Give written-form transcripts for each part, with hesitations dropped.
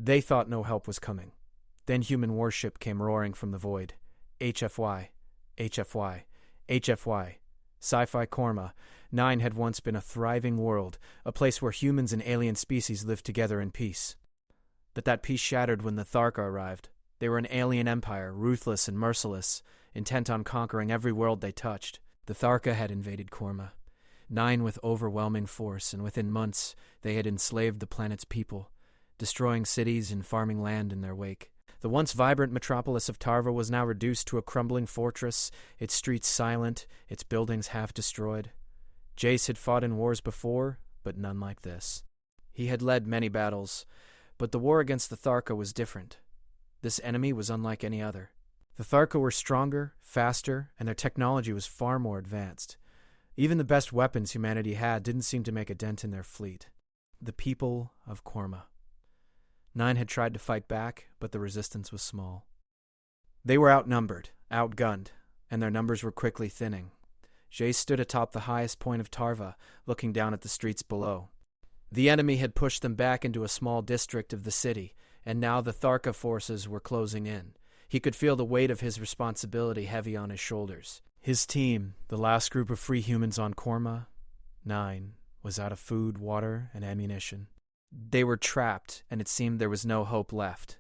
They thought no help was coming. Then human warship came roaring from the void. HFY, HFY, HFY. Sci-fi Corma. 9 had once been a thriving world, a place where humans and alien species lived together in peace. But that peace shattered when the Tharka arrived. They were an alien empire, ruthless and merciless, intent on conquering every world they touched. The Tharka had invaded Corma. 9 with overwhelming force, and within months they had enslaved the planet's people, destroying cities and farming land in their wake. The once vibrant metropolis of Tarva was now reduced to a crumbling fortress, its streets silent, its buildings half destroyed. Jace had fought in wars before, but none like this. He had led many battles, but the war against the Tharka was different. This enemy was unlike any other. The Tharka were stronger, faster, and their technology was far more advanced. Even the best weapons humanity had didn't seem to make a dent in their fleet. The people of Corma. 9 had tried to fight back, but the resistance was small. They were outnumbered, outgunned, and their numbers were quickly thinning. Jace stood atop the highest point of Tarva, looking down at the streets below. The enemy had pushed them back into a small district of the city, and now the Tharka forces were closing in. He could feel the weight of his responsibility heavy on his shoulders. His team, the last group of free humans on Corma, 9, was out of food, water, and ammunition. They were trapped, and it seemed there was no hope left.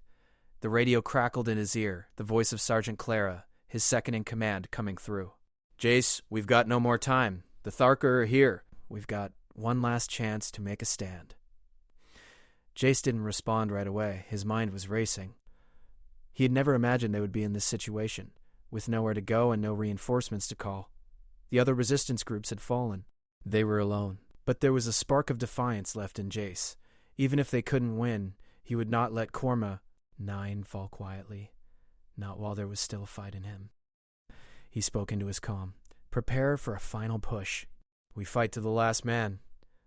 The radio crackled in his ear, the voice of Sergeant Clara, his second-in-command, coming through. "Jace, we've got no more time. The Tharka are here. We've got one last chance to make a stand." Jace didn't respond right away. His mind was racing. He had never imagined they would be in this situation, with nowhere to go and no reinforcements to call. The other resistance groups had fallen. They were alone. But there was a spark of defiance left in Jace. Even if they couldn't win, he would not let Corma, 9, fall quietly. Not while there was still a fight in him. He spoke into his comm. "Prepare for a final push. We fight to the last man.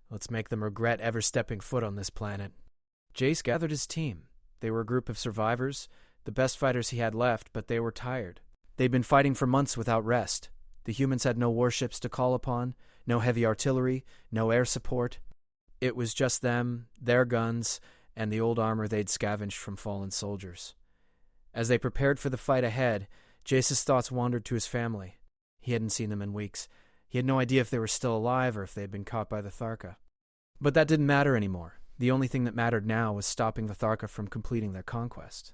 Let's make them regret ever stepping foot on this planet." Jace gathered his team. They were a group of survivors, the best fighters he had left, but they were tired. They'd been fighting for months without rest. The humans had no warships to call upon, no heavy artillery, no air support. It was just them, their guns, and the old armor they'd scavenged from fallen soldiers. As they prepared for the fight ahead, Jace's thoughts wandered to his family. He hadn't seen them in weeks. He had no idea if they were still alive or if they had been caught by the Tharka. But that didn't matter anymore. The only thing that mattered now was stopping the Tharka from completing their conquest.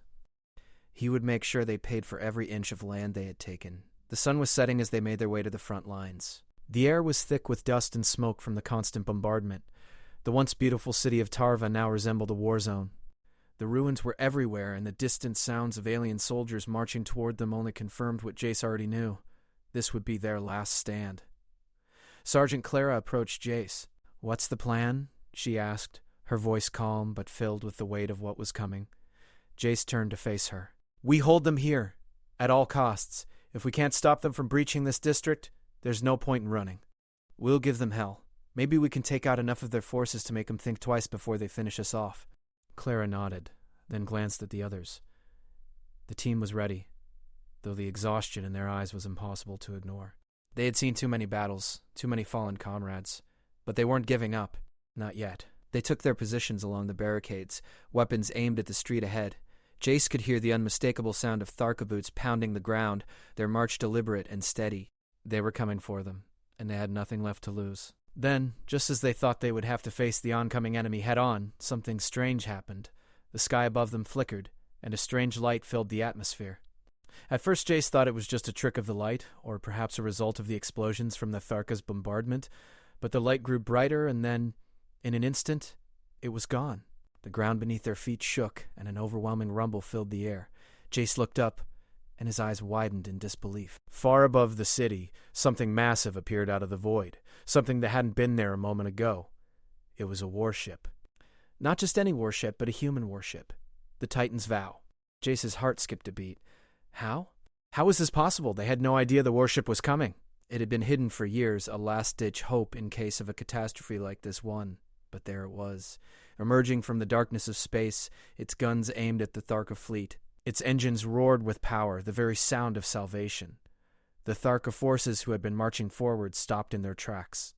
He would make sure they paid for every inch of land they had taken. The sun was setting as they made their way to the front lines. The air was thick with dust and smoke from the constant bombardment. The once beautiful city of Tarva now resembled a war zone. The ruins were everywhere, and the distant sounds of alien soldiers marching toward them only confirmed what Jace already knew. This would be their last stand. Sergeant Clara approached Jace. "What's the plan?" she asked, her voice calm but filled with the weight of what was coming. Jace turned to face her. "We hold them here, at all costs. If we can't stop them from breaching this district, there's no point in running. We'll give them hell. Maybe we can take out enough of their forces to make them think twice before they finish us off." Clara nodded, then glanced at the others. The team was ready, though the exhaustion in their eyes was impossible to ignore. They had seen too many battles, too many fallen comrades, but they weren't giving up, not yet. They took their positions along the barricades, weapons aimed at the street ahead. Jace could hear the unmistakable sound of Tharka boots pounding the ground, their march deliberate and steady. They were coming for them, and they had nothing left to lose. Then, just as they thought they would have to face the oncoming enemy head-on, something strange happened. The sky above them flickered, and a strange light filled the atmosphere. At first Jace thought it was just a trick of the light, or perhaps a result of the explosions from the Tharka's bombardment, but the light grew brighter, and then, in an instant, it was gone. The ground beneath their feet shook, and an overwhelming rumble filled the air. Jace looked up, and his eyes widened in disbelief. Far above the city, something massive appeared out of the void, something that hadn't been there a moment ago. It was a warship. Not just any warship, but a human warship. The Titan's Vow. Jace's heart skipped a beat. How? How was this possible? They had no idea the warship was coming. It had been hidden for years, a last-ditch hope in case of a catastrophe like this one. But there it was, emerging from the darkness of space, its guns aimed at the Tharka fleet. Its engines roared with power, the very sound of salvation. The Tharka forces who had been marching forward stopped in their tracks.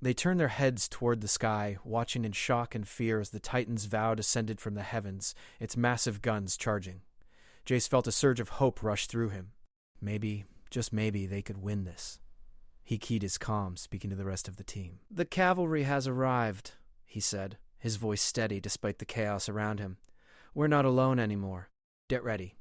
They turned their heads toward the sky, watching in shock and fear as the Titan's vow descended from the heavens, its massive guns charging. Jace felt a surge of hope rush through him. Maybe, just maybe, they could win this. He keyed his calm, speaking to the rest of the team. "The cavalry has arrived," he said, his voice steady despite the chaos around him. "We're not alone anymore. Get ready."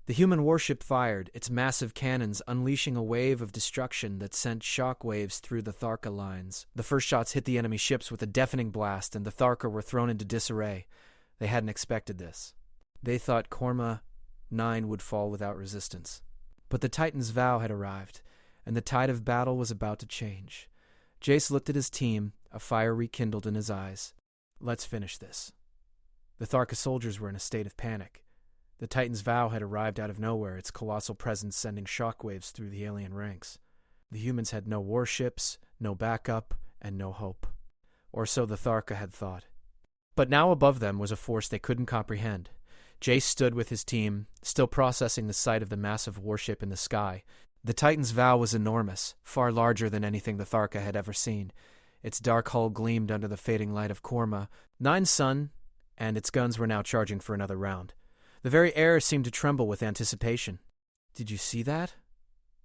The human warship fired, its massive cannons unleashing a wave of destruction that sent shock waves through the Tharka lines. The first shots hit the enemy ships with a deafening blast, and the Tharka were thrown into disarray. They hadn't expected this. They thought Corma 9 would fall without resistance. But the Titan's vow had arrived, and the tide of battle was about to change. Jace looked at his team, a fire rekindled in his eyes. "Let's finish this." The Tharka soldiers were in a state of panic. The Titan's vow had arrived out of nowhere, its colossal presence sending shockwaves through the alien ranks. The humans had no warships, no backup, and no hope. Or so the Tharka had thought. But now above them was a force they couldn't comprehend. Jace stood with his team, still processing the sight of the massive warship in the sky. The Titan's vow was enormous, far larger than anything the Tharka had ever seen. Its dark hull gleamed under the fading light of Corma, 9's sun, and its guns were now charging for another round. The very air seemed to tremble with anticipation. "Did you see that?"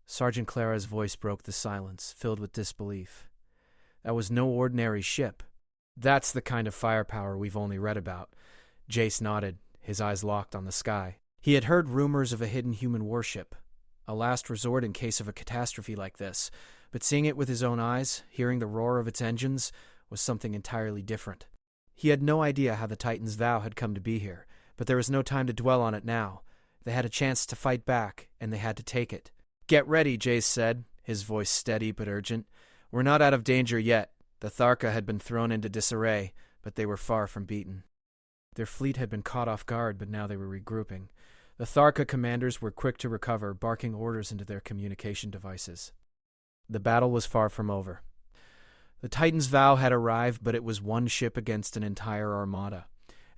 Sergeant Clara's voice broke the silence, filled with disbelief. "That was no ordinary ship. That's the kind of firepower we've only read about." Jace nodded, his eyes locked on the sky. He had heard rumors of a hidden human warship, a last resort in case of a catastrophe like this, but seeing it with his own eyes, hearing the roar of its engines, was something entirely different. He had no idea how the Titan's vow had come to be here, but there was no time to dwell on it now. They had a chance to fight back, and they had to take it. "Get ready," Jace said, his voice steady but urgent. "We're not out of danger yet." The Tharka had been thrown into disarray, but they were far from beaten. Their fleet had been caught off guard, but now they were regrouping. The Tharka commanders were quick to recover, barking orders into their communication devices. The battle was far from over. The Titan's vow had arrived, but it was one ship against an entire armada.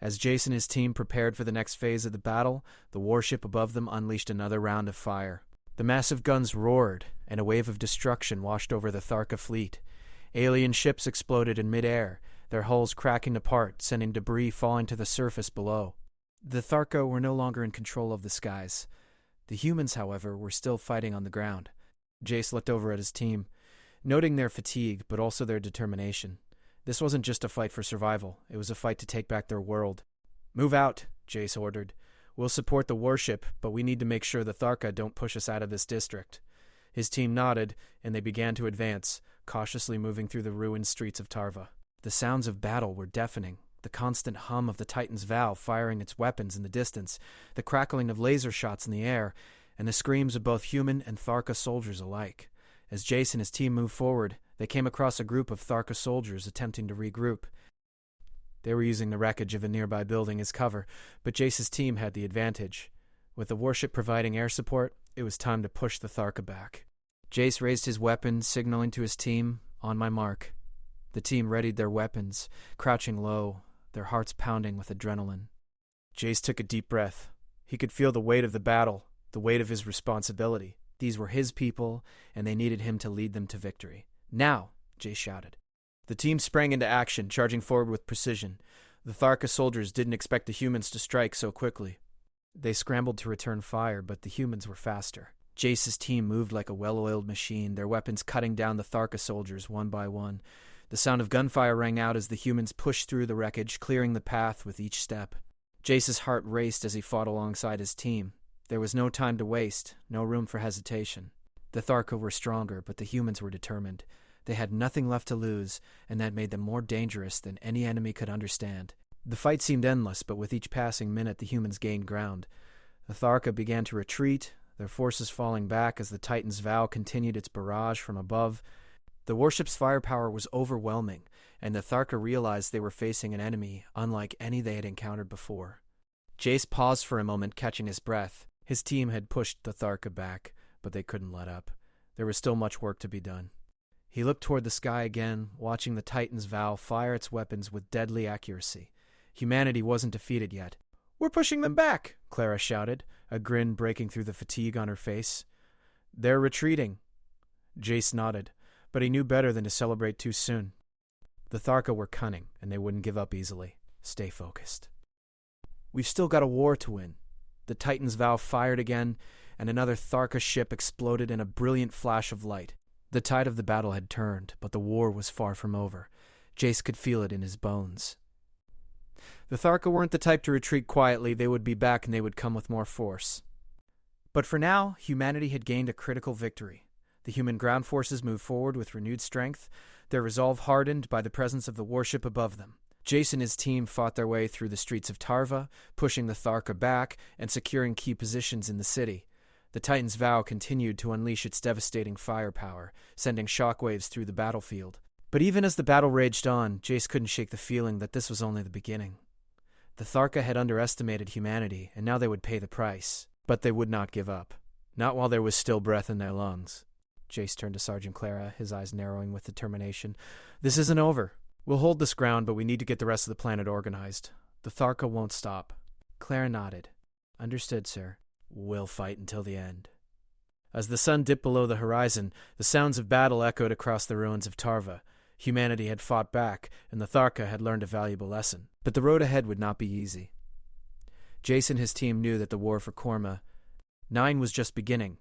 As Jace and his team prepared for the next phase of the battle, the warship above them unleashed another round of fire. The massive guns roared, and a wave of destruction washed over the Tharka fleet. Alien ships exploded in midair, their hulls cracking apart, sending debris falling to the surface below. The Tharka were no longer in control of the skies. The humans, however, were still fighting on the ground. Jace looked over at his team, noting their fatigue, but also their determination. This wasn't just a fight for survival, it was a fight to take back their world. "Move out," Jace ordered. "We'll support the warship, but we need to make sure the Tharka don't push us out of this district." His team nodded, and they began to advance, cautiously moving through the ruined streets of Tarva. The sounds of battle were deafening, the constant hum of the Titan's vow firing its weapons in the distance, the crackling of laser shots in the air, and the screams of both human and Tharka soldiers alike. As Jace and his team moved forward, they came across a group of Tharka soldiers attempting to regroup. They were using the wreckage of a nearby building as cover, but Jace's team had the advantage. With the warship providing air support, it was time to push the Tharka back. Jace raised his weapon, signaling to his team, "On my mark." The team readied their weapons, crouching low, their hearts pounding with adrenaline. Jace took a deep breath. He could feel the weight of the battle, the weight of his responsibility. These were his people, and they needed him to lead them to victory. "Now!" Jace shouted. The team sprang into action, charging forward with precision. The Tharka soldiers didn't expect the humans to strike so quickly. They scrambled to return fire, but the humans were faster. Jace's team moved like a well-oiled machine, their weapons cutting down the Tharka soldiers one by one. The sound of gunfire rang out as the humans pushed through the wreckage, clearing the path with each step. Jace's heart raced as he fought alongside his team. There was no time to waste, no room for hesitation. The Tharka were stronger, but the humans were determined. They had nothing left to lose, and that made them more dangerous than any enemy could understand. The fight seemed endless, but with each passing minute the humans gained ground. The Tharka began to retreat, their forces falling back as the Titan's vow continued its barrage from above. The warship's firepower was overwhelming, and the Tharka realized they were facing an enemy unlike any they had encountered before. Jace paused for a moment, catching his breath. His team had pushed the Tharka back, but they couldn't let up. There was still much work to be done. He looked toward the sky again, watching the Titan's vow fire its weapons with deadly accuracy. Humanity wasn't defeated yet. "We're pushing them back!" Clara shouted, a grin breaking through the fatigue on her face. "They're retreating." Jace nodded. But he knew better than to celebrate too soon. The Tharka were cunning, and they wouldn't give up easily. Stay focused. We've still got a war to win. The Titan's Vow fired again, and another Tharka ship exploded in a brilliant flash of light. The tide of the battle had turned, but the war was far from over. Jace could feel it in his bones. The Tharka weren't the type to retreat quietly. They would be back, and they would come with more force. But for now, humanity had gained a critical victory. The human ground forces moved forward with renewed strength, their resolve hardened by the presence of the warship above them. Jace and his team fought their way through the streets of Tarva, pushing the Tharka back and securing key positions in the city. The Titan's Vow continued to unleash its devastating firepower, sending shockwaves through the battlefield. But even as the battle raged on, Jace couldn't shake the feeling that this was only the beginning. The Tharka had underestimated humanity, and now they would pay the price. But they would not give up. Not while there was still breath in their lungs. Jace turned to Sergeant Clara, his eyes narrowing with determination. This isn't over. We'll hold this ground, but we need to get the rest of the planet organized. The Tharka won't stop. Clara nodded. Understood, sir. We'll fight until the end. As the sun dipped below the horizon, the sounds of battle echoed across the ruins of Tarva. Humanity had fought back, and the Tharka had learned a valuable lesson. But the road ahead would not be easy. Jace and his team knew that the war for Corma 9 was just beginning,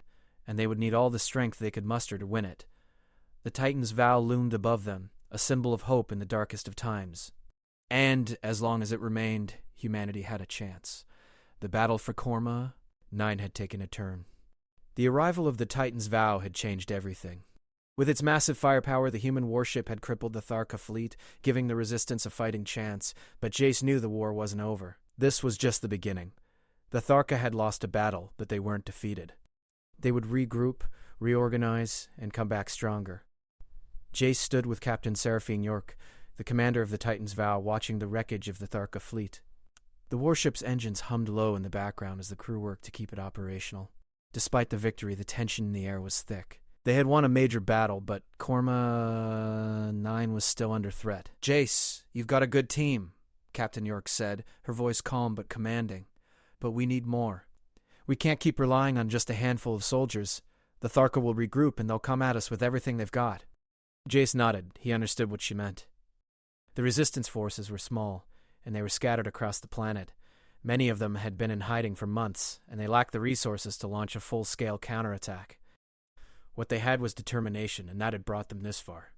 and they would need all the strength they could muster to win it. The Titan's Vow loomed above them, a symbol of hope in the darkest of times. And, as long as it remained, humanity had a chance. The battle for Corma 9 had taken a turn. The arrival of the Titan's Vow had changed everything. With its massive firepower, the human warship had crippled the Tharka fleet, giving the resistance a fighting chance, but Jace knew the war wasn't over. This was just the beginning. The Tharka had lost a battle, but they weren't defeated. They would regroup, reorganize, and come back stronger. Jace stood with Captain Seraphine York, the commander of the Titan's Vow, watching the wreckage of the Tharka fleet. The warship's engines hummed low in the background as the crew worked to keep it operational. Despite the victory, the tension in the air was thick. They had won a major battle, but Corma 9 was still under threat. Jace, you've got a good team, Captain York said, her voice calm but commanding. But we need more. We can't keep relying on just a handful of soldiers. The Tharka will regroup and they'll come at us with everything they've got. Jace nodded. He understood what she meant. The resistance forces were small, and they were scattered across the planet. Many of them had been in hiding for months, and they lacked the resources to launch a full-scale counterattack. What they had was determination, and that had brought them this far.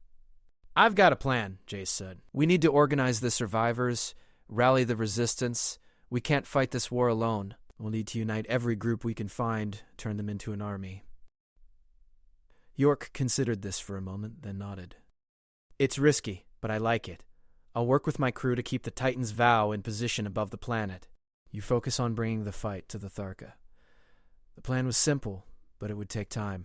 I've got a plan, Jace said. We need to organize the survivors, rally the resistance. We can't fight this war alone. We'll need to unite every group we can find, turn them into an army. York considered this for a moment, then nodded. It's risky, but I like it. I'll work with my crew to keep the Titan's Vow in position above the planet. You focus on bringing the fight to the Tharka. The plan was simple, but it would take time.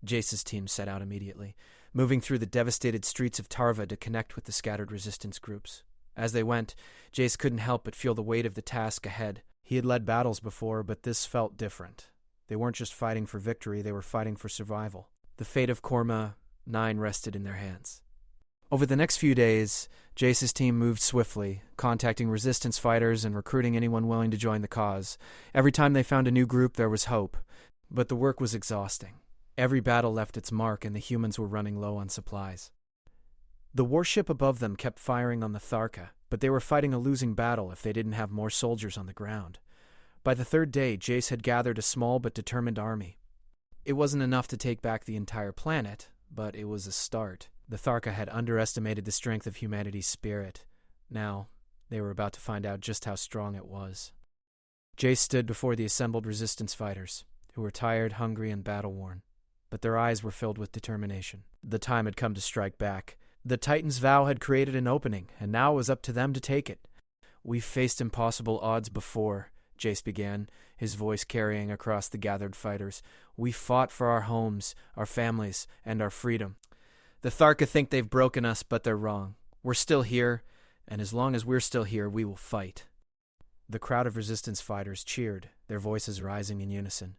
Jace's team set out immediately, moving through the devastated streets of Tarva to connect with the scattered resistance groups. As they went, Jace couldn't help but feel the weight of the task ahead. He had led battles before, but this felt different. They weren't just fighting for victory, they were fighting for survival. The fate of Corma 9 rested in their hands. Over the next few days, Jace's team moved swiftly, contacting resistance fighters and recruiting anyone willing to join the cause. Every time they found a new group, there was hope. But the work was exhausting. Every battle left its mark, and the humans were running low on supplies. The warship above them kept firing on the Tharka, but they were fighting a losing battle if they didn't have more soldiers on the ground. By the third day, Jace had gathered a small but determined army. It wasn't enough to take back the entire planet, but it was a start. The Tharka had underestimated the strength of humanity's spirit. Now, they were about to find out just how strong it was. Jace stood before the assembled resistance fighters, who were tired, hungry, and battle-worn. But their eyes were filled with determination. The time had come to strike back. The Titan's Vow had created an opening, and now it was up to them to take it. We've faced impossible odds before, Jace began, his voice carrying across the gathered fighters. We fought for our homes, our families, and our freedom. The Tharka think they've broken us, but they're wrong. We're still here, and as long as we're still here, we will fight. The crowd of resistance fighters cheered, their voices rising in unison.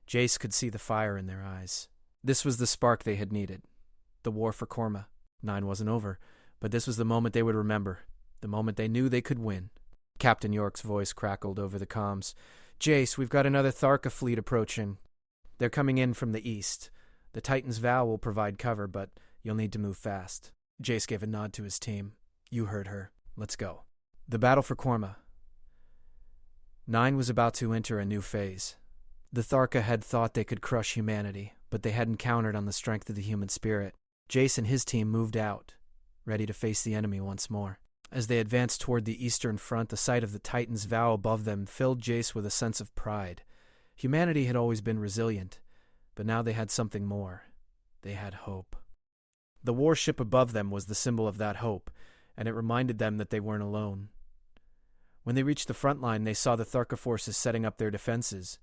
Jace could see the fire in their eyes. This was the spark they had needed. The war for Corma 9 wasn't over, but this was the moment they would remember, the moment they knew they could win. Captain York's voice crackled over the comms. Jace, we've got another Tharka fleet approaching. They're coming in from the east. The Titan's Vow will provide cover, but You'll need to move fast. Jace gave a nod to his team. You heard her. Let's go. The battle for Corma. 9 was about to enter a new phase. The Tharka had thought they could crush humanity, but they hadn't counted on the strength of the human spirit. Jace and his team moved out, ready to face the enemy once more. As they advanced toward the eastern front, the sight of the Titan's vow above them filled Jace with a sense of pride. Humanity had always been resilient, but now they had something more. They had hope. The warship above them was the symbol of that hope, and it reminded them that they weren't alone. When they reached the front line, they saw the Tharka forces setting up their defenses.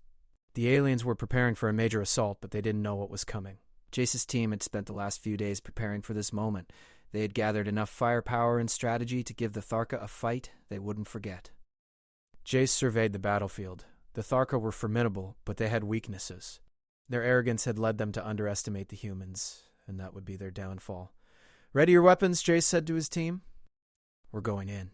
The aliens were preparing for a major assault, but they didn't know what was coming. Jace's team had spent the last few days preparing for this moment. They had gathered enough firepower and strategy to give the Tharka a fight they wouldn't forget. Jace surveyed the battlefield. The Tharka were formidable, but they had weaknesses. Their arrogance had led them to underestimate the humans, and that would be their downfall. Ready your weapons, Jace said to his team. We're going in.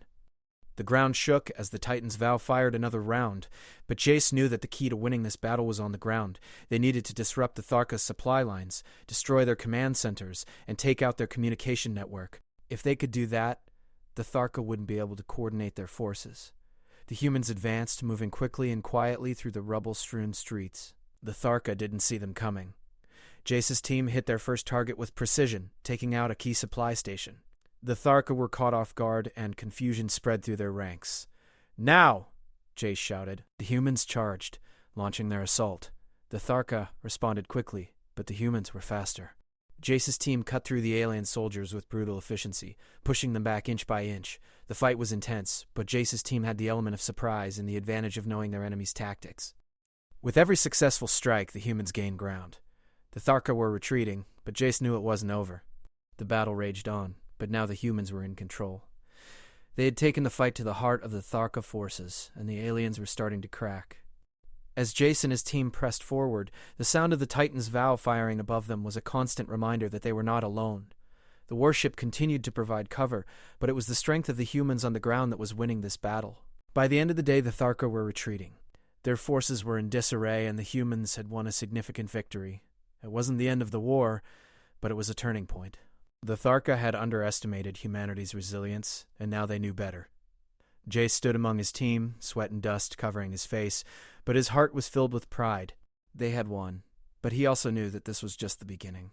The ground shook as the Titan's vow fired another round, but Jace knew that the key to winning this battle was on the ground. They needed to disrupt the Tharka's supply lines, destroy their command centers, and take out their communication network. If they could do that, the Tharka wouldn't be able to coordinate their forces. The humans advanced, moving quickly and quietly through the rubble-strewn streets. The Tharka didn't see them coming. Jace's team hit their first target with precision, taking out a key supply station. The Tharka were caught off guard, and confusion spread through their ranks. Now! Jace shouted. The humans charged, launching their assault. The Tharka responded quickly, but the humans were faster. Jace's team cut through the alien soldiers with brutal efficiency, pushing them back inch by inch. The fight was intense, but Jace's team had the element of surprise and the advantage of knowing their enemy's tactics. With every successful strike, the humans gained ground. The Tharka were retreating, but Jace knew it wasn't over. The battle raged on, but now the humans were in control. They had taken the fight to the heart of the Tharka forces, and the aliens were starting to crack. As Jace and his team pressed forward, the sound of the Titan's vow firing above them was a constant reminder that they were not alone. The warship continued to provide cover, but it was the strength of the humans on the ground that was winning this battle. By the end of the day, the Tharka were retreating. Their forces were in disarray, and the humans had won a significant victory. It wasn't the end of the war, but it was a turning point. The Tharka had underestimated humanity's resilience, and now they knew better. Jace stood among his team, sweat and dust covering his face, but his heart was filled with pride. They had won, but he also knew that this was just the beginning.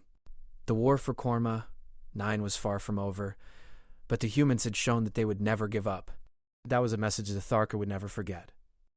The war for Corma, 9 was far from over, but the humans had shown that they would never give up. That was a message the Tharka would never forget.